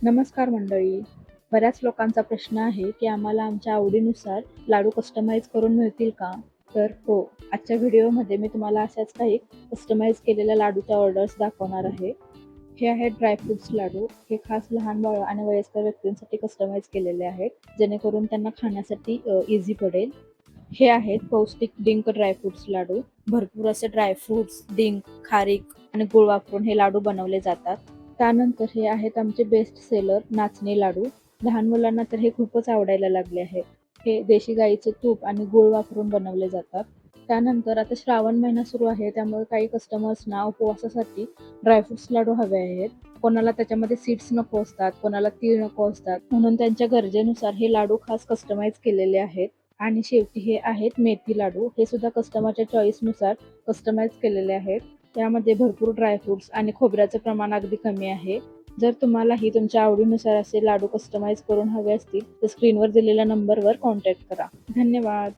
नमस्कार मंडळी. बऱ्याच लोकांचा प्रश्न आहे, की आम्हाला आमच्या आवडीनुसार लाडू कस्टमाइज करून मिळतील का? तर हो, आजच्या व्हिडिओमध्ये मी तुम्हाला अशाच काही कस्टमाइज केलेल्या लाडूच्या ऑर्डर्स दाखवणार आहे. हे आहेत ड्रायफ्रुट्स लाडू. हे खास लहान बाळं आणि वयस्कर व्यक्तींसाठी कस्टमाइज केलेले आहेत, जेणेकरून त्यांना खाण्यासाठी इझी पडेल. हे आहेत पौष्टिक डिंक ड्रायफ्रुट्स लाडू. भरपूर असे ड्रायफ्रुट्स, डिंक, खारीक आणि गूळ वापरून हे लाडू बनवले जातात. त्यानंतर हे आहेत आमचे बेस्ट सेलर नाचणी लाडू. लहान मुलांना तर हे खूपच आवडायला लागले आहे. हे देशी गाईचे तूप आणि गूळ वापरून बनवले जातात. त्यानंतर आता श्रावण महिना सुरू आहे, त्यामुळे काही कस्टमर्सना उपवासासाठी ड्रायफ्रुट्स लाडू हवे आहेत. कोणाला त्याच्यामध्ये सीड्स नको असतात, कोणाला तीळ नको असतात, म्हणून त्यांच्या गरजेनुसार हे लाडू खास कस्टमाइज केलेले आहेत. आणि शेवटी हे आहेत मेथी लाडू. हे सुद्धा कस्टमरच्या चॉईसनुसार कस्टमाइज केलेले आहेत. त्यामध्ये भरपूर ड्रायफ्रुट्स आणि खोबऱ्याचं प्रमाण अगदी कमी आहे. जर तुम्हालाही तुमच्या आवडीनुसार असे लाडू कस्टमाइज करून हवे असतील तर स्क्रीनवर दिलेल्या नंबरवर कॉन्टॅक्ट करा. धन्यवाद.